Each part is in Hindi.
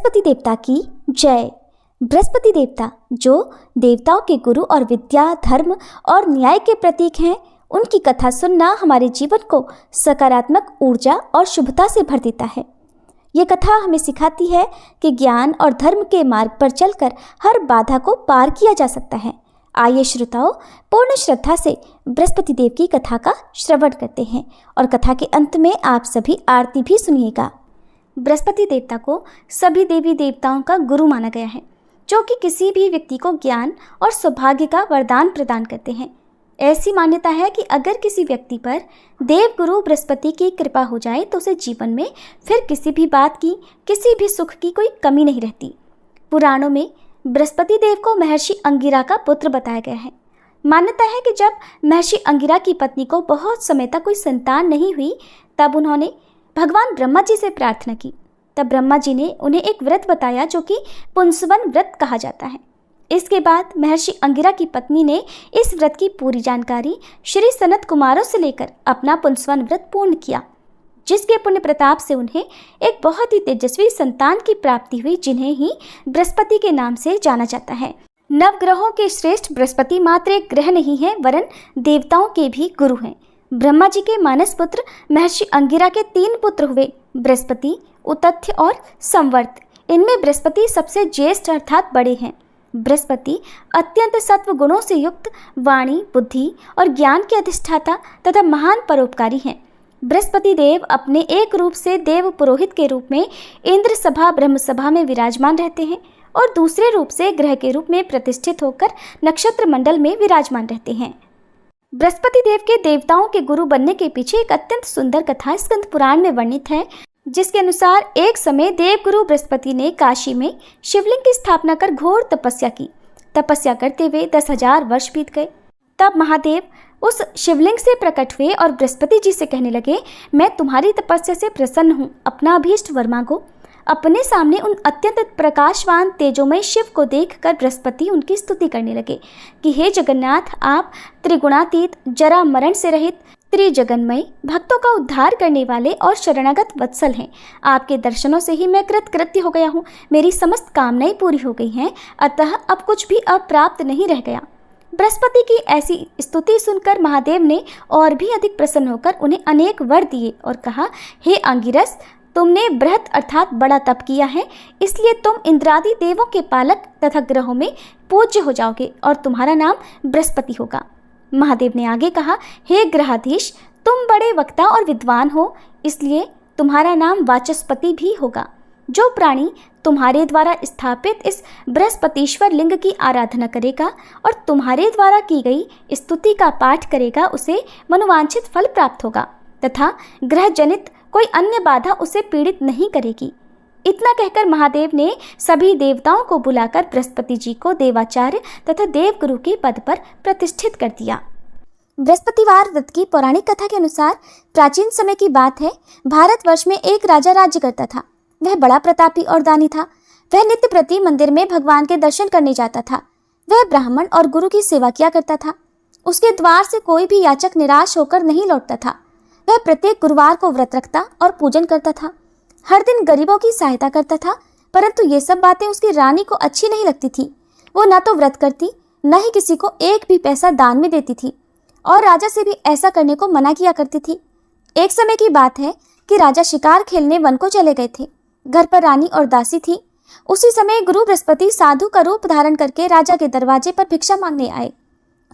बृहस्पति देवता की जय। बृहस्पति देवता जो देवताओं के गुरु और विद्या, धर्म और न्याय के प्रतीक हैं, उनकी कथा सुनना हमारे जीवन को सकारात्मक ऊर्जा और शुभता से भर देता है। ये कथा हमें सिखाती है कि ज्ञान और धर्म के मार्ग पर चलकर हर बाधा को पार किया जा सकता है। आइए श्रोताओं, पूर्ण श्रद्धा से बृहस्पति देव की कथा का श्रवण करते हैं और कथा के अंत में आप सभी आरती भी सुनिएगा। बृहस्पति देवता को सभी देवी देवताओं का गुरु माना गया है, जो कि किसी भी व्यक्ति को ज्ञान और सौभाग्य का वरदान प्रदान करते हैं। ऐसी मान्यता है कि अगर किसी व्यक्ति पर देव गुरु बृहस्पति की कृपा हो जाए तो उसे जीवन में फिर किसी भी बात की, किसी भी सुख की कोई कमी नहीं रहती। पुराणों में बृहस्पति देव को महर्षि अंगिरा का पुत्र बताया गया है। मान्यता है कि जब महर्षि अंगिरा की पत्नी को बहुत समय तक कोई संतान नहीं हुई, तब उन्होंने भगवान ब्रह्मा जी से प्रार्थना की। तब ब्रह्मा जी ने उन्हें एक व्रत बताया जो कि पुंसवन व्रत कहा जाता है। इसके बाद महर्षि अंगिरा की पत्नी ने इस व्रत की पूरी जानकारी श्री सनत कुमारों से लेकर अपना पुंसवन व्रत पूर्ण किया, जिसके पुण्य प्रताप से उन्हें एक बहुत ही तेजस्वी संतान की प्राप्ति हुई, जिन्हें ही बृहस्पति के नाम से जाना जाता है। नवग्रहों के श्रेष्ठ बृहस्पति मात्र एक ग्रह नहीं है, वरन देवताओं के भी गुरु हैं। ब्रह्मा जी के मानस पुत्र महर्षि अंगिरा के 3 पुत्र हुए, बृहस्पति, उतथ्य और संवर्त। इनमें बृहस्पति सबसे ज्येष्ठ अर्थात बड़े हैं। बृहस्पति अत्यंत सत्व गुणों से युक्त, वाणी, बुद्धि और ज्ञान के अधिष्ठाता तथा महान परोपकारी हैं। बृहस्पति देव अपने एक रूप से देव पुरोहित के रूप में इंद्र सभा ब्रह्म सभा में विराजमान रहते हैं और दूसरे रूप से ग्रह के रूप में प्रतिष्ठित होकर नक्षत्र मंडल में विराजमान रहते हैं। बृहस्पति देव के देवताओं के गुरु बनने के पीछे एक अत्यंत सुंदर कथा स्कंद पुराण में वर्णित है, जिसके अनुसार एक समय देवगुरु बृहस्पति ने काशी में शिवलिंग की स्थापना कर घोर तपस्या की। तपस्या करते हुए 10,000 वर्ष बीत गए। तब महादेव उस शिवलिंग से प्रकट हुए और बृहस्पति जी से कहने लगे, मैं तुम्हारी तपस्या से प्रसन्न हूँ, अपना अभीष्ट वर मांगो। अपने सामने उन अत्यंत प्रकाशवान तेजोमय शिव को देखकर बृहस्पति उनकी स्तुति करने लगे कि हे जगन्नाथ, आप त्रिगुणातीत, जरा मरण से रहित, त्रिजगन्मय, भक्तों का उद्धार करने वाले और शरणागत वत्सल हैं। आपके दर्शनों से ही मैं कृतकृत्य हो गया हूँ, मेरी समस्त कामनाएं पूरी हो गई हैं, अतः अब कुछ भी अप्राप्त नहीं रह गया। बृहस्पति की ऐसी स्तुति सुनकर महादेव ने और भी अधिक प्रसन्न होकर उन्हें अनेक वर दिए और कहा, हे अंगिरस, तुमने बृहत अर्थात बड़ा तप किया है, इसलिए तुम इंद्रादि देवों के पालक तथा ग्रहों में पूज्य हो जाओगे और तुम्हारा नाम बृहस्पति होगा। महादेव ने आगे कहा, हे ग्रहाधीश, तुम बड़े वक्ता और विद्वान हो, इसलिए तुम्हारा नाम वाचस्पति भी होगा। जो प्राणी तुम्हारे द्वारा स्थापित इस बृहस्पतिश्वर लिंग की आराधना करेगा और तुम्हारे द्वारा की गई स्तुति का पाठ करेगा, उसे मनोवांछित फल प्राप्त होगा तथा ग्रह जनित कोई अन्य बाधा उसे पीड़ित नहीं करेगी। इतना कहकर महादेव ने सभी देवताओं को बुलाकर बृहस्पति जी को देवाचार्य तथा देवगुरु के पद पर प्रतिष्ठित कर दिया। बृहस्पतिवार व्रत की पौराणिक कथा के अनुसार प्राचीन समय की बात है, भारतवर्ष में एक राजा राज्य करता था। वह बड़ा प्रतापी और दानी था। वह नित्य प्रति मंदिर में भगवान के दर्शन करने जाता था। वह ब्राह्मण और गुरु की सेवा किया करता था। उसके द्वार से कोई भी याचक निराश होकर नहीं लौटता था। वह प्रत्येक गुरुवार को व्रत रखता और पूजन करता था। हर दिन गरीबों की सहायता करता था, परंतु ये सब बातें उसकी रानी को अच्छी नहीं लगती थी। वो न तो व्रत करती, न ही किसी को एक भी पैसा दान में देती थी और राजा से भी ऐसा करने को मना किया करती थी। एक समय की बात है कि राजा शिकार खेलने वन को चले गए थे। घर पर रानी और दासी थी। उसी समय गुरु बृहस्पति साधु का रूप धारण करके राजा के दरवाजे पर भिक्षा मांगने आए।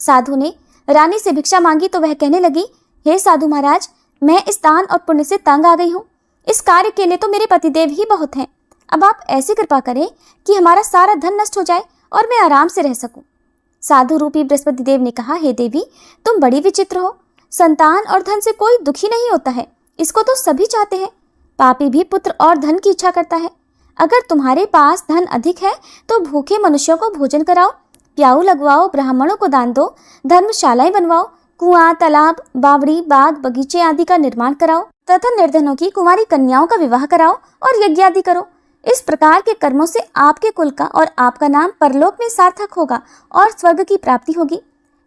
साधु ने रानी से भिक्षा मांगी तो वह कहने लगी, हे साधु महाराज, मैं इस दान और पुण्य से तंग आ गई हूँ। इस कार्य के लिए तो मेरे पतिदेव ही बहुत हैं। अब आप ऐसी कृपा करें कि हमारा सारा धन नष्ट हो जाए और मैं आराम से रह सकूं। साधु रूपी बृहस्पति देव ने कहा, हे देवी, तुम बड़ी विचित्र हो। संतान और धन से कोई दुखी नहीं होता है, इसको तो सभी चाहते हैं। पापी भी पुत्र और धन की इच्छा करता है। अगर तुम्हारे पास धन अधिक है तो भूखे मनुष्यों को भोजन कराओ, प्याऊ लगवाओ, ब्राह्मणों को दान दो, धर्मशालाएं बनवाओ, कुआं, तालाब, बावड़ी, बाग, बगीचे आदि का निर्माण कराओ तथा निर्धनों की कुंवारी कन्याओं का विवाह कराओ और यज्ञ आदि करो। इस प्रकार के कर्मों से आपके कुल का और आपका नाम परलोक में सार्थक होगा और स्वर्ग की प्राप्ति होगी।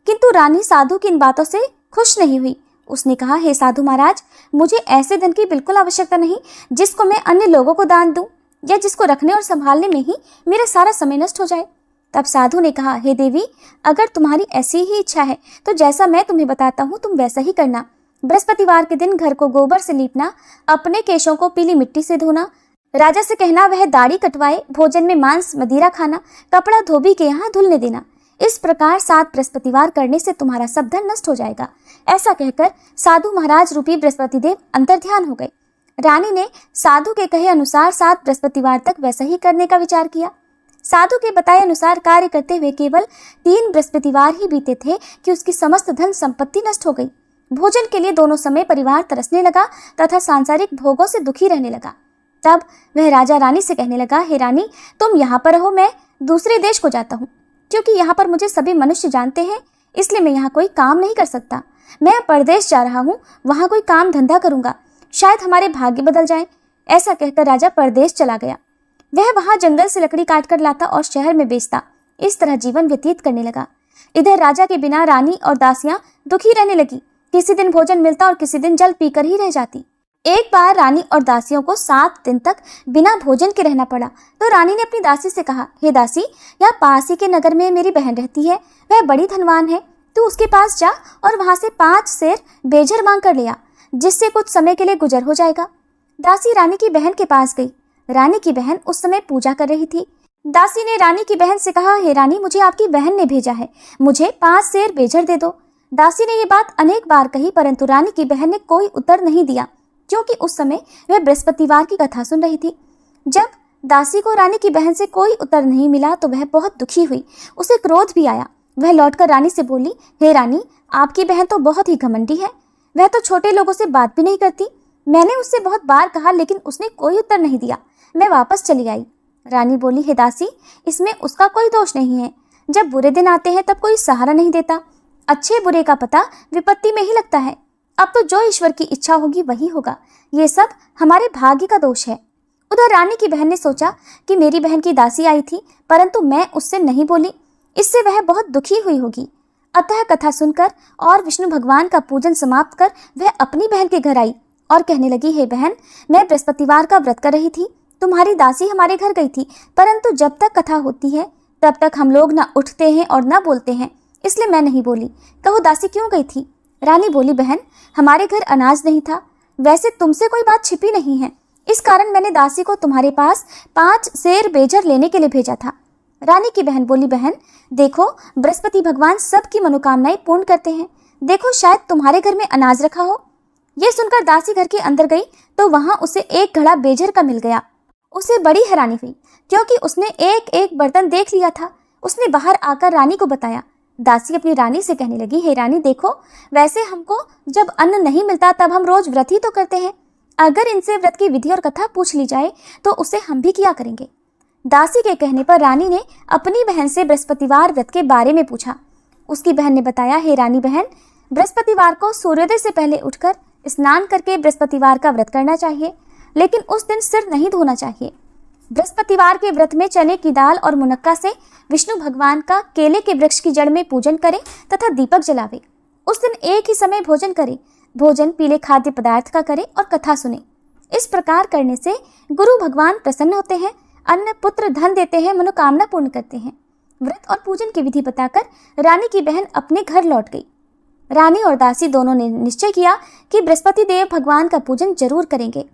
किंतु रानी साधु की इन बातों से खुश नहीं हुई। उसने कहा, हे साधु महाराज, मुझे ऐसे धन की बिल्कुल आवश्यकता नहीं जिसको मैं अन्य लोगों को दान दूं। या जिसको रखने और संभालने में ही मेरा सारा समय नष्ट हो जाए। तब साधु ने कहा, हे देवी, अगर तुम्हारी ऐसी ही इच्छा है तो जैसा मैं तुम्हें बताता हूँ तुम वैसा ही करना। बृहस्पतिवार के दिन घर को गोबर से लीपना, अपने केशों को पीली मिट्टी से धोना, राजा से कहना वह दाढ़ी कटवाए, भोजन में मांस मदिरा खाना, कपड़ा धोबी के यहाँ धुलने देना। इस प्रकार 7 बृहस्पतिवार करने से तुम्हारा सब धन नष्ट हो जाएगा। ऐसा कहकर साधु महाराज रूपी बृहस्पति देव अंतर्ध्यान हो गए। रानी ने साधु के कहे अनुसार 7 बृहस्पतिवार तक वैसा ही करने का विचार किया। साधु के बताए अनुसार कार्य करते हुए केवल 3 बृहस्पतिवार ही बीते थे कि उसकी समस्त धन संपत्ति नष्ट हो गई। भोजन के लिए दोनों समय परिवार तरसने लगा तथा सांसारिक भोगों से दुखी रहने लगा। तब वह राजा रानी से कहने लगा, हे रानी, तुम यहाँ पर रहो, मैं दूसरे देश को जाता हूँ, क्योंकि यहाँ पर मुझे सभी मनुष्य जानते हैं, इसलिए मैं यहाँ कोई काम नहीं कर सकता। मैं परदेश जा रहा हूँ, वहाँ कोई काम धंधा करूँगा, शायद हमारे भाग्य बदल जाए। ऐसा कहकर राजा परदेश चला गया। वह वहाँ जंगल से लकड़ी काट कर लाता और शहर में बेचता। इस तरह जीवन व्यतीत करने लगा। इधर राजा के बिना रानी और दासियां दुखी रहने लगी। किसी दिन भोजन मिलता और किसी दिन जल पीकर ही रह जाती। एक बार रानी और दासियों को 7 दिन तक बिना भोजन के रहना पड़ा, तो रानी ने अपनी दासी से कहा, हे दासी, यहाँ पास ही के नगर में मेरी बहन रहती है, वह बड़ी धनवान है, तू उसके पास जा और वहां से 5 सेर बेझर मांग कर ले आ, जिससे कुछ समय के लिए गुजर हो जाएगा। दासी रानी की बहन के पास गई। रानी की बहन उस समय पूजा कर रही थी। दासी ने रानी की बहन से कहा, हे रानी, मुझे आपकी बहन ने भेजा है, मुझे 5 सेर बेझर दे दो। दासी ने ये बात अनेक बार कही, परंतु रानी की बहन ने कोई उत्तर नहीं दिया, क्योंकि उस समय वह बृहस्पतिवार की कथा सुन रही थी। जब दासी को रानी की बहन से कोई उत्तर नहीं मिला तो वह बहुत दुखी हुई। उसे क्रोध भी आया। वह लौटकर रानी से बोली, हे रानी, आपकी बहन तो बहुत ही घमंडी है, वह तो छोटे लोगों से बात भी नहीं करती। मैंने उससे बहुत बार कहा, लेकिन उसने कोई उत्तर नहीं दिया। मैं वापस चली आई। रानी बोली, हे दासी, इसमें उसका कोई दोष नहीं है। जब बुरे दिन आते हैं तब कोई सहारा नहीं देता। अच्छे बुरे का पता विपत्ति में ही लगता है। अब तो जो ईश्वर की इच्छा होगी वही होगा। ये सब हमारे भाग्य का दोष है। उधर रानी की बहन ने सोचा कि मेरी बहन की दासी आई थी, परंतु मैं उससे नहीं बोली, इससे वह बहुत दुखी हुई होगी। अतः कथा सुनकर और विष्णु भगवान का पूजन समाप्त कर वह अपनी बहन के घर आई और कहने लगी, हे बहन, मैं बृहस्पतिवार का व्रत कर रही थी, तुम्हारी दासी हमारे घर गई थी, परंतु जब तक कथा होती है तब तक हम लोग ना उठते हैं और ना बोलते हैं, इसलिए मैं नहीं बोली। कहो दासी क्यों गई थी? रानी बोली, बहन, हमारे घर अनाज नहीं था। वैसे तुमसे कोई बात छिपी नहीं है, इस कारण मैंने दासी को तुम्हारे पास 5 सेर बेझर लेने के लिए भेजा था। रानी की बहन बोली, बहन देखो, बृहस्पति भगवान सबकी मनोकामनाएं पूर्ण करते हैं, देखो शायद तुम्हारे घर में अनाज रखा हो। ये सुनकर दासी घर के अंदर गई तो वहां उसे एक घड़ा बेझर का मिल गया। उसे बड़ी हैरानी हुई, क्योंकि उसने एक एक बर्तन देख लिया था। उसने बाहर आकर रानी को बताया। दासी अपनी रानी से कहने लगी, हे रानी देखो, वैसे हमको जब अन्न नहीं मिलता तब हम रोज व्रत ही तो करते हैं। अगर इनसे व्रत की विधि और कथा पूछ ली जाए तो उसे हम भी किया करेंगे। दासी के कहने पर रानी ने अपनी बहन से बृहस्पतिवार व्रत के बारे में पूछा। उसकी बहन ने बताया, हे रानी बहन, बृहस्पतिवार को सूर्योदय से पहले उठकर स्नान करके बृहस्पतिवार का व्रत करना चाहिए, लेकिन उस दिन सिर नहीं धोना चाहिए। बृहस्पतिवार के व्रत में चने की दाल और मुनक्का से विष्णु भगवान का केले के वृक्ष की जड़ में पूजन करें तथा दीपक जलावे। उस दिन एक ही समय भोजन करें। भोजन पीले खाद्य पदार्थ का करें और कथा सुने। इस प्रकार करने से गुरु भगवान प्रसन्न होते हैं, अन्न पुत्र धन देते हैं, मनोकामना पूर्ण करते हैं। व्रत और पूजन की विधि बताकर रानी की बहन अपने घर लौट गई। रानी और दासी दोनों ने निश्चय किया कि बृहस्पति देव भगवान का पूजन जरूर करेंगे।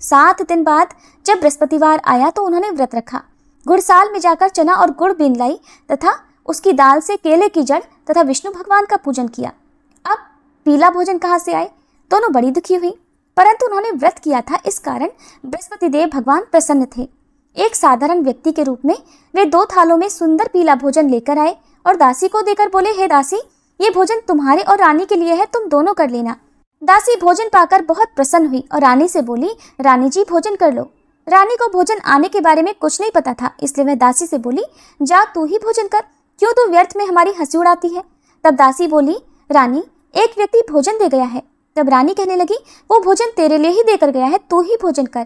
7 दिन बाद जब बृहस्पतिवार आया तो उन्होंने व्रत रखा। गुड़साल में जाकर चना और गुड़ बीन लाई तथा उसकी दाल से केले की जड़ तथा विष्णु भगवान का पूजन किया। अब पीला भोजन कहाँ से आए? दोनों बड़ी दुखी हुई, परंतु उन्होंने व्रत किया था, इस कारण बृहस्पति देव भगवान प्रसन्न थे। एक साधारण व्यक्ति के रूप में वे 2 थालों में सुंदर पीला भोजन लेकर आए और दासी को देकर बोले, हे दासी, ये भोजन तुम्हारे और रानी के लिए है, तुम दोनों कर लेना। दासी भोजन पाकर बहुत प्रसन्न हुई और रानी से बोली, रानी जी भोजन कर लो। रानी को भोजन आने के बारे में कुछ नहीं पता था, इसलिए वह दासी से बोली, जा तू ही भोजन कर, क्यों तू व्यर्थ में हमारी हंसी उड़ाती है। तब दासी बोली, रानी, एक व्यक्ति भोजन दे गया है। तब रानी कहने लगी, वो भोजन तेरे लिए ही देकर गया है, तू ही भोजन कर।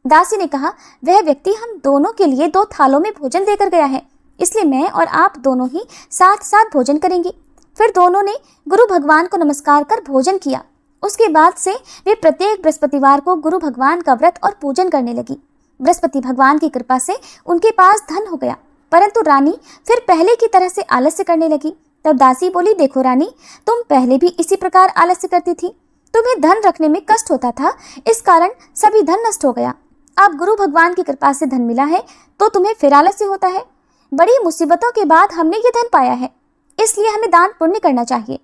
दासी ने कहा, वह व्यक्ति हम दोनों के लिए 2 थालों में भोजन देकर गया है, इसलिए मैं और आप दोनों ही साथ साथ भोजन करेंगे। फिर दोनों ने गुरु भगवान को नमस्कार कर भोजन किया। उसके बाद से वे प्रत्येक बृहस्पतिवार को गुरु भगवान का व्रत और पूजन करने लगी। बृहस्पति भगवान की कृपा से उनके पास धन हो गया, परंतु रानी फिर पहले की तरह से आलस्य करने लगी। तब दासी बोली, देखो रानी, तुम पहले भी इसी प्रकार आलस्य करती थी। तुम्हें धन रखने में कष्ट होता था, इस कारण सभी धन नष्ट हो गया। अब गुरु भगवान की कृपा से धन मिला है तो तुम्हें फिर आलस्य होता है। बड़ी मुसीबतों के बाद हमने ये धन पाया है, इसलिए हमें दान पुण्य करना चाहिए।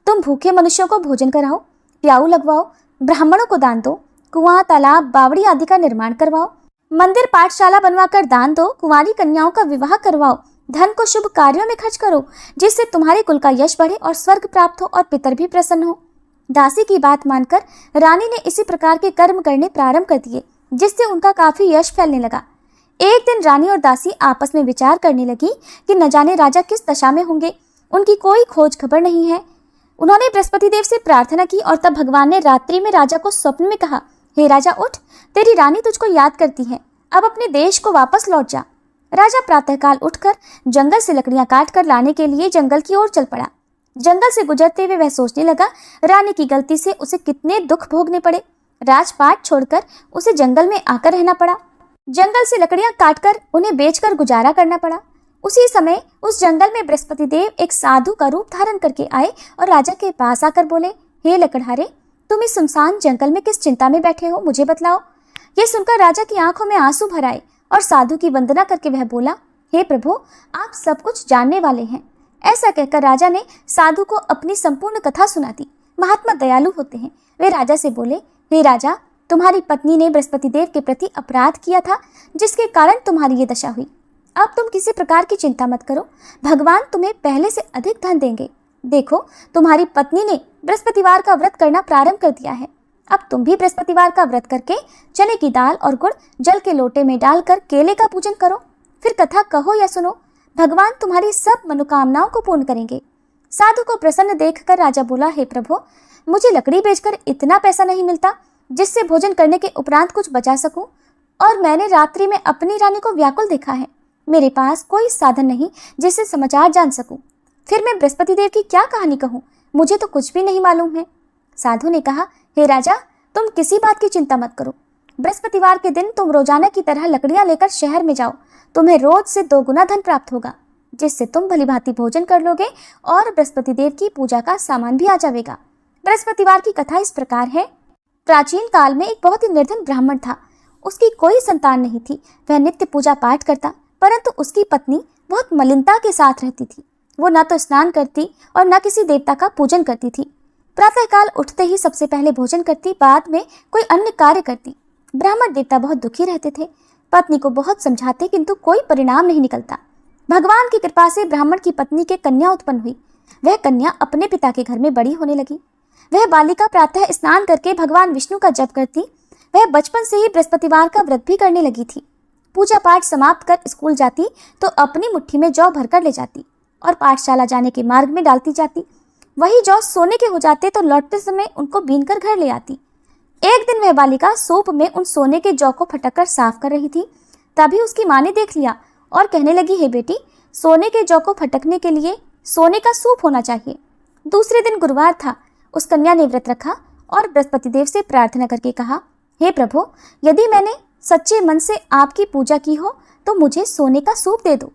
तुम भूखे मनुष्यों को भोजन कराओ, प्याऊ लगवाओ, ब्राह्मणों को दान दो, कुआं, तालाब, बावड़ी आदि का निर्माण करवाओ, मंदिर, पाठशाला बनवाकर दान दो, कुंवारी कन्याओं का विवाह करवाओ, धन को शुभ कार्यों में खर्च करो, जिससे तुम्हारे कुल का यश बढ़े और स्वर्ग प्राप्त हो और पितर भी प्रसन्न हो। दासी की बात मानकर रानी ने इसी प्रकार के कर्म करने प्रारंभ कर दिए, जिससे उनका काफी यश फैलने लगा। एक दिन रानी और दासी आपस में विचार करने लगी कि न जाने राजा किस दशा में होंगे, उनकी कोई खोज खबर नहीं है। उन्होंने बृहस्पति देव से प्रार्थना की और तब भगवान ने रात्रि में राजा को स्वप्न में कहा, हे राजा उठ, तेरी रानी तुझको याद करती है, अब अपने देश को वापस लौट जा। राजा प्रातःकाल उठकर जंगल से लकड़ियां काट कर लाने के लिए जंगल की ओर चल पड़ा। जंगल से गुजरते हुए वह सोचने लगा, रानी की गलती से उसे कितने दुख भोगने पड़े। राजपाट छोड़कर उसे जंगल में आकर रहना पड़ा। जंगल से लकड़ियां काटकर उन्हें बेचकर गुजारा करना पड़ा। उसी समय उस जंगल में बृहस्पति देव एक साधु का रूप धारण करके आए और राजा के पास आकर बोले, हे लकड़हारे, तुम इस सुनसान जंगल में किस चिंता में बैठे हो, मुझे बतलाओ। यह सुनकर राजा की आंखों में आंसू भर आए और साधु की वंदना करके वह बोला, हे प्रभु, आप सब कुछ जानने वाले हैं। ऐसा कहकर राजा ने साधु को अपनी संपूर्ण कथा सुना दी। महात्मा दयालु होते हैं। वे राजा से बोले, हे राजा, तुम्हारी पत्नी ने बृहस्पति देव के प्रति अपराध किया था, जिसके कारण तुम्हारी ये दशा हुई। अब तुम किसी प्रकार की चिंता मत करो, भगवान तुम्हें पहले से अधिक धन देंगे। देखो, तुम्हारी पत्नी ने बृहस्पतिवार का व्रत करना प्रारंभ कर दिया है। अब तुम भी बृहस्पतिवार का व्रत करके चने की दाल और गुड़ जल के लोटे में डालकर केले का पूजन करो, फिर कथा कहो या सुनो, भगवान तुम्हारी सब मनोकामनाओं को पूर्ण करेंगे। साधु को प्रसन्न देखकर राजा बोला, हे प्रभु, मुझे लकड़ी बेचकर इतना पैसा नहीं मिलता जिससे भोजन करने के उपरांत कुछ बचा सकूं, और मैंने रात्रि में अपनी रानी को व्याकुल देखा है। मेरे पास कोई साधन नहीं जिससे समाचार जान सकूं। फिर मैं बृहस्पति देव की क्या कहानी कहूँ, मुझे तो कुछ भी नहीं मालूम है। साधु ने कहा, हे राजा, तुम किसी बात की चिंता मत करो। बृहस्पतिवार के दिन तुम रोजाना की तरह लकड़ियां लेकर शहर में जाओ, तुम्हें रोज से 2 गुना धन प्राप्त होगा, जिससे तुम भलीभांति भोजन कर लोगे और बृहस्पति देव की पूजा का सामान भी आ जाएगा। बृहस्पतिवार की कथा इस प्रकार है। प्राचीन काल में एक बहुत ही निर्धन ब्राह्मण था। उसकी कोई संतान नहीं थी। वह नित्य पूजा पाठ करता, परंतु उसकी पत्नी बहुत मलिनता के साथ रहती थी। वो न तो स्नान करती और न किसी देवता का पूजन करती थी। प्रातःकाल उठते ही सबसे पहले भोजन करती, बाद में कोई अन्य कार्य करती। ब्राह्मण देवता बहुत दुखी रहते थे। पत्नी को बहुत समझाते, किंतु कोई परिणाम नहीं निकलता। भगवान की कृपा से ब्राह्मण की पत्नी के कन्या उत्पन्न हुई। वह कन्या अपने पिता के घर में बड़ी होने लगी। वह बालिका प्रातः स्नान करके भगवान विष्णु का जप करती। वह बचपन से ही बृहस्पतिवार का व्रत भी करने लगी थी। पूजा पाठ समाप्त कर स्कूल जाती तो अपनी मुट्ठी में जौ भरकर ले जाती और पाठशाला जाने के मार्ग में डालती जाती। वही जौ सोने के हो जाते तो लौटते समय उनको बीनकर घर ले आती। एक दिन वह बालिका सूप में उन सोने के जौ को फटक कर साफ कर रही थी। तभी उसकी माँ ने देख लिया और कहने लगी, हे बेटी, सोने के जौ को फटकने के लिए सोने का सूप होना चाहिए। दूसरे दिन गुरुवार था। उस कन्या ने व्रत रखा और बृहस्पति देव से प्रार्थना करके कहा, हे प्रभु, यदि मैंने सच्चे मन से आपकी पूजा की हो तो मुझे सोने का सूप दे दो।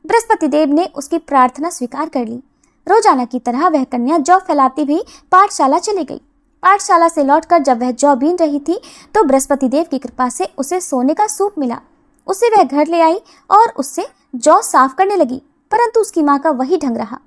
बृहस्पति देव ने उसकी प्रार्थना स्वीकार कर ली। रोजाना की तरह वह कन्या जौ फैलाती भी पाठशाला चली गई। पाठशाला से लौटकर जब वह जौ बीन रही थी तो बृहस्पति देव की कृपा से उसे सोने का सूप मिला। उसे वह घर ले आई और उससे जौ साफ करने लगी, परंतु उसकी माँ का वही ढंग रहा।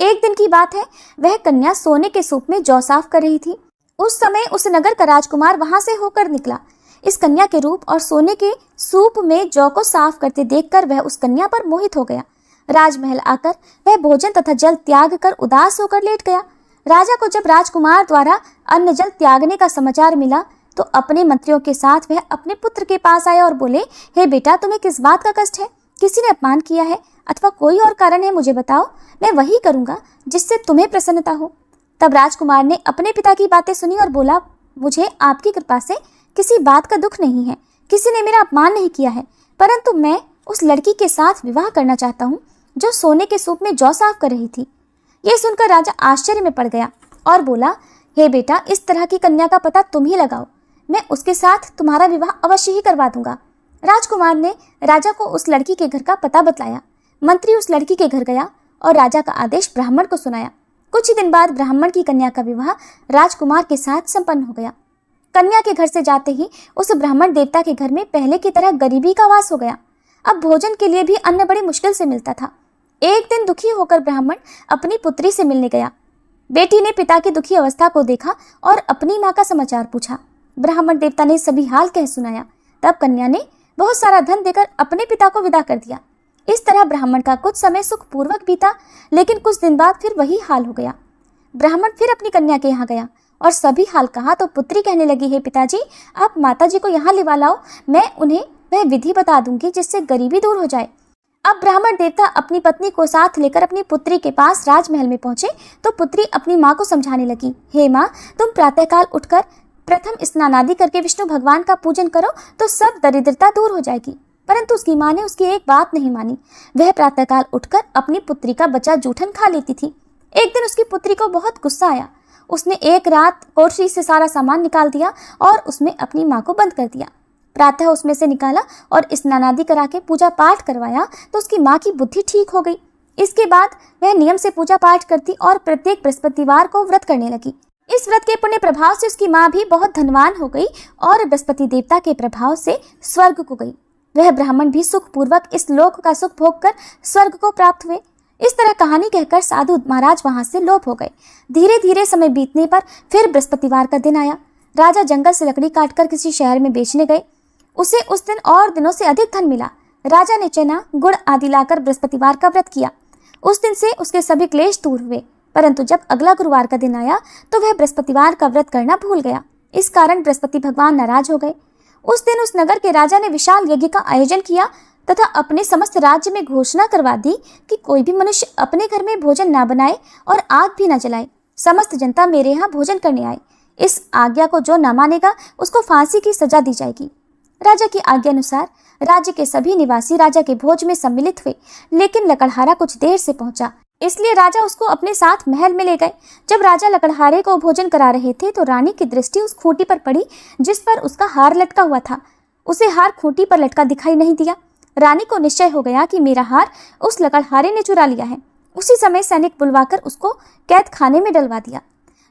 एक दिन की बात है, वह कन्या सोने के सूप में जौ साफ कर रही थी। उस समय उस नगर का राजकुमार वहां से होकर निकला। इस कन्या के रूप और सोने के सूप में जौ को साफ करते देखकर वह उस कन्या पर मोहित हो गया। राजमहल आकर वह भोजन तथा जल त्याग कर उदास होकर लेट गया। राजा को जब राजकुमार द्वारा अन्न जल त्यागने का समाचार मिला तो अपने मंत्रियों के साथ वह अपने पुत्र के पास आया और बोले, हे बेटा, तुम्हें किस बात का कष्ट है? किसी ने अपमान किया है अथवा कोई और कारण है? मुझे बताओ, मैं वही करूंगा जिससे तुम्हें प्रसन्नता हो। तब राजकुमार ने अपने पिता की बातें सुनी और बोला, मुझे आपकी कृपा से किसी बात का दुख नहीं है। किसी ने मेरा अपमान नहीं किया है, परंतु मैं उस लड़की के साथ विवाह करना चाहता हूँ जो सोने के सूप में जौ साफ कर रही थी। यह सुनकर राजा आश्चर्य में पड़ गया और बोला, हे बेटा, इस तरह की कन्या का पता तुम ही लगाओ, मैं उसके साथ तुम्हारा विवाह अवश्य ही करवा दूंगा। राजकुमार ने राजा को उस लड़की के घर का पता बतलाया। मंत्री उस लड़की के घर गया और राजा का आदेश ब्राह्मण को सुनाया। कुछ ही दिन बाद ब्राह्मण की कन्या का विवाह राजकुमार के साथ संपन्न हो गया। कन्या के घर से जाते ही उस ब्राह्मण देवता के घर में पहले की तरह गरीबी का वास हो गया। अब भोजन के लिए भी अन्न बड़ी मुश्किल से मिलता था। एक दिन दुखी होकर ब्राह्मण अपनी पुत्री से मिलने गया। बेटी ने पिता की दुखी अवस्था को देखा और अपनी माँ का समाचार पूछा। ब्राह्मण देवता ने सभी हाल कह सुनाया। तब कन्या ने बहुत सारा धन देकर अपने पिता को विदा कर दिया। इस तरह ब्राह्मण का कुछ समय सुखपूर्वक बीता, लेकिन कुछ दिन बाद फिर वही हाल हो गया। ब्राह्मण फिर अपनी कन्या के यहाँ गया और सभी हाल कहा तो पुत्री कहने लगी, हे पिताजी, आप माताजी को यहाँ लिवा लाओ, मैं उन्हें वह विधि बता दूंगी जिससे गरीबी दूर हो जाए। अब ब्राह्मण देवता अपनी पत्नी को साथ लेकर अपनी पुत्री के पास राजमहल में पहुंचे तो पुत्री अपनी माँ को समझाने लगी, हे माँ, तुम प्रातःकाल उठकर प्रथम स्नान आदि करके विष्णु भगवान का पूजन करो तो सब दरिद्रता दूर हो जाएगी। परंतु उसकी माँ ने उसकी एक बात नहीं मानी। वह प्रातःकाल उठकर अपनी पुत्री का बचा जूठन खा लेती थी। एक दिन उसकी पुत्री को बहुत गुस्सा आया। उसने एक रात कोठरी से सारा सामान निकाल दिया और उसमें अपनी माँ को बंद कर दिया। प्रातः उसमें से निकाला और स्नानादि करा के पूजा पाठ करवाया तो उसकी माँ की बुद्धि ठीक हो गई। इसके बाद वह नियम से पूजा पाठ करती और प्रत्येक बृहस्पतिवार को व्रत करने लगी। इस व्रत के पुण्य प्रभाव से उसकी माँ भी बहुत धनवान हो गई और बृहस्पति देवता के प्रभाव से स्वर्ग को गई। वह ब्राह्मण भी सुखपूर्वक इस लोक का सुख भोग कर स्वर्ग को प्राप्त हुए। इस तरह कहानी कहकर साधु महाराज वहां से लोप हो गए। धीरे धीरे समय बीतने पर फिर बृहस्पतिवार का दिन आया। राजा जंगल से लकड़ी काटकर किसी शहर में बेचने गए। उसे उस दिन और दिनों से अधिक धन मिला। राजा ने चना, गुड़ आदि लाकर बृहस्पतिवार का व्रत किया। उस दिन से उसके सभी क्लेश दूर हुए। परंतु जब अगला गुरुवार का दिन आया तो वह बृहस्पतिवार का व्रत करना भूल गया। इस कारण बृहस्पति भगवान नाराज हो गए। उस दिन उस नगर के राजा ने विशाल यज्ञ का आयोजन किया तथा अपने समस्त राज्य में घोषणा करवा दी कि कोई भी मनुष्य अपने घर में भोजन ना बनाए और आग भी ना जलाए। समस्त जनता मेरे यहाँ भोजन करने आए। इस आज्ञा को जो न मानेगा उसको फांसी की सजा दी जाएगी। राजा की आज्ञा अनुसार राज्य के सभी निवासी राजा के भोज में सम्मिलित हुए, लेकिन लकड़हारा कुछ देर से पहुंचा, इसलिए राजा उसको अपने साथ महल में ले गए। जब राजा लकड़हारे को भोजन करा रहे थे तो रानी की दृष्टि उस खूंटी पर पड़ी जिस पर उसका हार लटका हुआ था। उसे हार खूंटी पर लटका दिखाई नहीं दिया। रानी को निश्चय हो गया कि मेरा हार उस लकड़हारे ने चुरा लिया है। उसी समय सैनिक बुलवाकर उसको कैद खाने में डलवा दिया।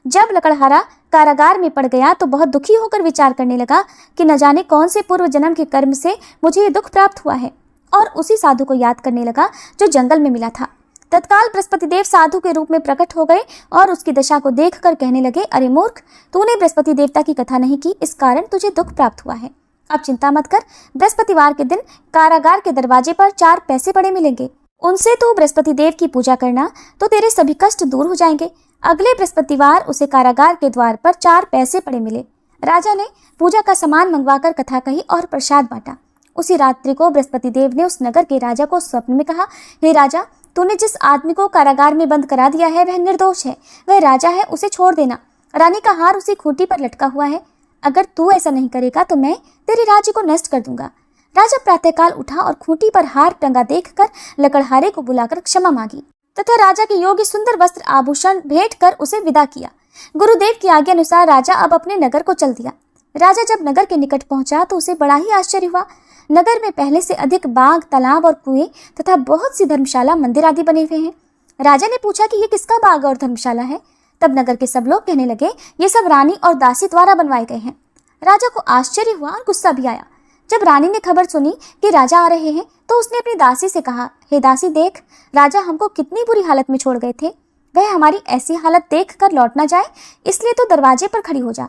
जब लकड़हारा कारागार में पड़ गया तो बहुत दुखी होकर विचार करने लगा कि न जाने कौन से पूर्व जन्म के कर्म से मुझे ये दुख प्राप्त हुआ है, और उसी साधु को याद करने लगा जो जंगल में मिला था। तत्काल बृहस्पति देव साधु के रूप में प्रकट हो गए और उसकी दशा को देखकर कहने लगे, अरे मूर्ख, तूने बृहस्पति देवता की कथा नहीं की, इस कारण तुझे दुख प्राप्त हुआ है। अब चिंता मत कर, बृहस्पतिवार के दिन कारागार के दरवाजे पर 4 पैसे पड़े मिलेंगे। उनसे तू बृहस्पति देव की पूजा करना तो तेरे सभी कष्ट दूर हो जाएंगे। अगले बृहस्पतिवार उसे कारागार के द्वार पर 4 पैसे पड़े मिले। राजा ने पूजा का सामान मंगवाकर कथा कही और प्रसाद बांटा। उसी रात्रि को बृहस्पति देव ने उस नगर के राजा को स्वप्न में कहा, हे राजा, तूने जिस आदमी को कारागार में बंद करा दिया है वह निर्दोष है, वह राजा है, उसे छोड़ देना। रानी का हार उसी खूंटी पर लटका हुआ है। अगर तू ऐसा नहीं करेगा तो मैं तेरे राज्य को नष्ट कर दूंगा। राजा प्रातःकाल उठा और खूंटी पर हार टंगा देखकर लकड़हारे को बुलाकर क्षमा मांगी तथा राजा के योग्य सुंदर वस्त्र आभूषण भेंट कर उसे विदा किया। गुरुदेव की आज्ञा अनुसार राजा अब अपने नगर को चल दिया। राजा जब नगर के निकट पहुंचा तो उसे बड़ा ही आश्चर्य हुआ। नगर में पहले से अधिक बाग, तालाब और कुएं तथा बहुत सी धर्मशाला, मंदिर आदि बने हुए हैं। राजा ने पूछा कि ये किसका बाग और धर्मशाला है। तब नगर के सब लोग कहने लगे, ये सब रानी और दासी द्वारा बनवाए गए हैं। राजा को आश्चर्य हुआ और गुस्सा भी आया। जब रानी ने खबर सुनी कि राजा आ रहे हैं तो उसने अपनी दासी से कहा, हे दासी, देख, राजा हमको कितनी बुरी हालत में छोड़ गए थे। वह हमारी ऐसी हालत देख कर लौट ना जाए, इसलिए तो दरवाजे पर खड़ी हो जा।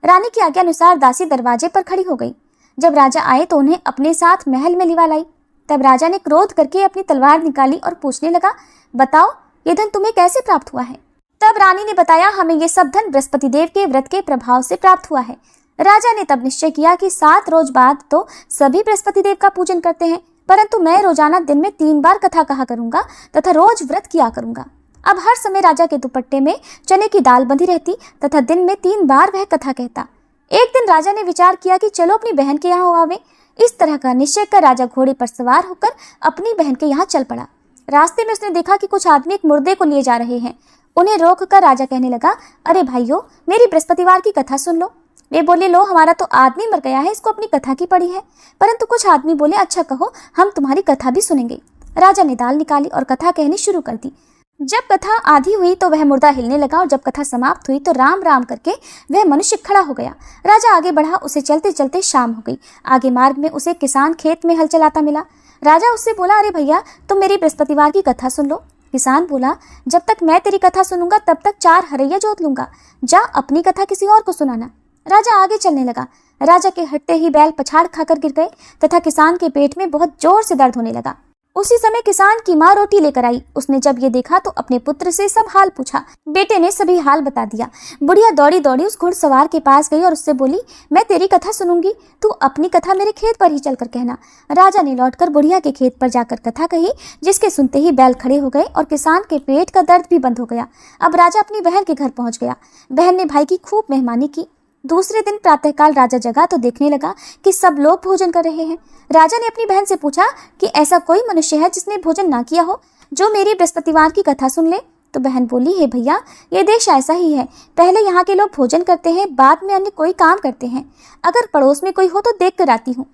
रानी की आज्ञा अनुसार दासी दरवाजे पर खड़ी हो गई। जब राजा आए तो उन्हें अपने साथ महल में लिवा लाई। तब राजा ने क्रोध करके अपनी तलवार निकाली और पूछने लगा, बताओ, ये धन तुम्हें कैसे प्राप्त हुआ है। तब रानी ने बताया, हमें ये सब धन बृहस्पति देव के व्रत के प्रभाव से प्राप्त हुआ है। राजा ने तब निश्चय किया कि 7 रोज बाद तो सभी बृहस्पति देव का पूजन करते हैं, परंतु मैं रोजाना दिन में 3 बार कथा कहा करूंगा तथा रोज व्रत किया करूंगा। अब हर समय राजा के दुपट्टे में चने की दाल बंधी रहती तथा दिन में 3 बार वह कथा कहता। एक दिन राजा ने विचार किया कि चलो अपनी बहन के यहाँ आवे। इस तरह का निश्चय कर राजा घोड़े पर सवार होकर अपनी बहन के यहाँ चल पड़ा। रास्ते में उसने देखा कि कुछ आदमी एक मुर्दे को लिए जा रहे हैं। उन्हें रोक कर राजा कहने लगा, अरे भाइयों, मेरी बृहस्पतिवार की कथा सुन लो। वे बोले, लो हमारा तो आदमी मर गया है, इसको अपनी कथा की पड़ी है। परंतु कुछ आदमी बोले, अच्छा कहो, हम तुम्हारी कथा भी सुनेंगे। राजा ने दाल निकाली और कथा कहनी शुरू कर दी। जब कथा आधी हुई तो वह मुर्दा हिलने लगा और जब कथा समाप्त हुई तो राम राम करके वह मनुष्य खड़ा हो गया। राजा आगे बढ़ा, उसे चलते चलते शाम हो गई। आगे मार्ग में उसे किसान खेत में हल चलाता मिला। राजा उससे बोला, अरे भैया, तुम मेरी बृहस्पतिवार की कथा सुन लो। किसान बोला, जब तक मैं तेरी कथा सुनूंगा तब तक 4 हरैया जोत लूंगा, जा अपनी कथा किसी और को सुनाना। राजा आगे चलने लगा। राजा के हटते ही बैल पछाड़ खाकर गिर गए तथा किसान के पेट में बहुत जोर से दर्द होने लगा। उसी समय किसान की माँ रोटी लेकर आई। उसने जब ये देखा तो अपने पुत्र से सब हाल पूछा। बेटे ने सभी हाल बता दिया। बुढ़िया दौड़ी दौड़ी उस घुड़सवार के पास गई और उससे बोली, मैं तेरी कथा सुनूंगी, तू अपनी कथा मेरे खेत पर ही चलकर कहना। राजा ने लौटकर बुढ़िया के खेत पर जाकर कथा कही, जिसके सुनते ही बैल खड़े हो गए और किसान के पेट का दर्द भी बंद हो गया। अब राजा अपनी बहन के घर पहुंच गया। बहन ने भाई की खूब मेहमानी की। दूसरे दिन प्रातःकाल राजा जगा तो देखने लगा कि सब लोग भोजन कर रहे हैं। राजा ने अपनी बहन से पूछा कि ऐसा कोई मनुष्य है जिसने भोजन ना किया हो, जो मेरी बृहस्पतिवार की कथा सुन ले। तो बहन बोली, हे भैया, ये देश ऐसा ही है, पहले यहाँ के लोग भोजन करते हैं, बाद में अन्य कोई काम करते हैं। अगर पड़ोस में कोई हो तो देख कर आती हूँ।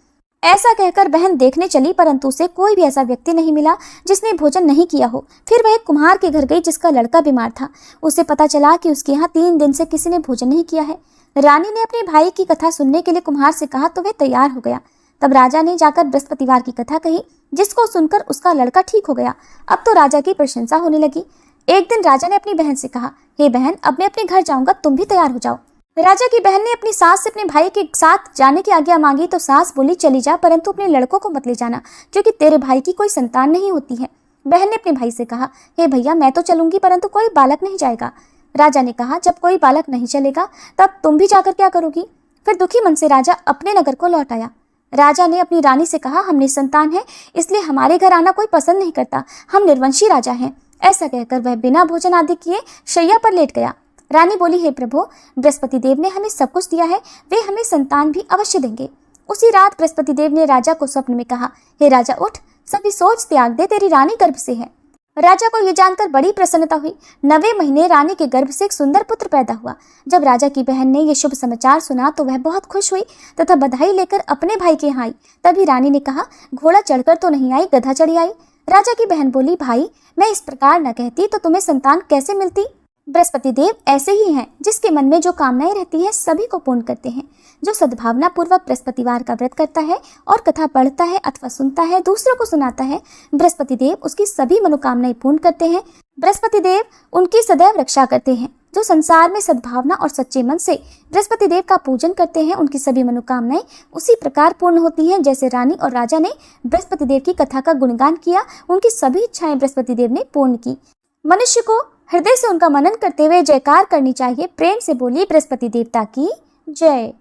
ऐसा कहकर बहन देखने चली, परंतु उसे कोई भी ऐसा व्यक्ति नहीं मिला जिसने भोजन नहीं किया हो। फिर वह एक कुम्हार के घर गई जिसका लड़का बीमार था। उसे पता चला कि उसके यहाँ 3 दिन से किसी ने भोजन नहीं किया है। रानी ने अपने भाई की कथा सुनने के लिए कुम्हार से कहा तो वह तैयार हो गया। तब राजा ने जाकर बृहस्पतिवार की कथा कही, जिसको सुनकर उसका लड़का ठीक हो गया। अब तो राजा की प्रशंसा होने लगी। एक दिन राजा ने अपनी बहन से कहा, हे बहन, अब मैं अपने घर जाऊंगा, तुम भी तैयार हो जाओ। राजा की बहन ने अपनी सास से अपने भाई के साथ जाने की आज्ञा मांगी तो सास बोली, चली जा, परंतु अपने लड़कों को मत ले जाना, क्योंकि तेरे भाई की कोई संतान नहीं होती है। बहन ने अपने भाई से कहा, हे भैया, मैं तो चलूंगी, परंतु कोई बालक नहीं जाएगा। राजा ने कहा, जब कोई बालक नहीं चलेगा तब तुम भी जाकर क्या करोगी। फिर दुखी मन से राजा अपने नगर को लौट आया। राजा ने अपनी रानी से कहा, हम निसंतान हैं, इसलिए हमारे घर आना कोई पसंद नहीं करता, हम निर्वंशी राजा हैं। ऐसा कहकर वह बिना भोजन आदि किए शैया पर लेट गया। रानी बोली, हे प्रभु, बृहस्पति देव ने हमें सब कुछ दिया है, वे हमें संतान भी अवश्य देंगे। उसी रात बृहस्पति देव ने राजा को स्वप्न में कहा, हे राजा, उठ, सभी सोच त्याग दे, तेरी रानी गर्भ से है। राजा को यह जानकर बड़ी प्रसन्नता हुई। 9वें महीने रानी के गर्भ से एक सुंदर पुत्र पैदा हुआ। जब राजा की बहन ने यह शुभ समाचार सुना तो वह बहुत खुश हुई तथा बधाई लेकर अपने भाई के यहाँ आई। तभी रानी ने कहा, घोड़ा चढ़कर तो नहीं आई, गधा चढ़ी आई। राजा की बहन बोली, भाई, मैं इस प्रकार न कहती तो तुम्हें संतान कैसे मिलती। बृहस्पति देव ऐसे ही हैं, जिसके मन में जो कामनाएं रहती है सभी को पूर्ण करते हैं। जो सद्भावना पूर्वक बृहस्पतिवार का व्रत करता है और कथा पढ़ता है अथवा सुनता है, दूसरों को सुनाता है, बृहस्पति देव उसकी सभी मनोकामनाएं पूर्ण करते हैं। बृहस्पति देव उनकी सदैव रक्षा करते हैं। जो संसार में सद्भावना और सच्चे मन से बृहस्पति देव का पूजन करते हैं, उनकी सभी मनोकामनाएं उसी प्रकार पूर्ण होती हैं जैसे रानी और राजा ने बृहस्पति देव की कथा का गुणगान किया, उनकी सभी इच्छाएं बृहस्पति देव ने पूर्ण की। मनुष्य को हृदय से उनका मनन करते हुए जयकार करनी चाहिए। प्रेम से बोलिए, बृहस्पति देवता की जय।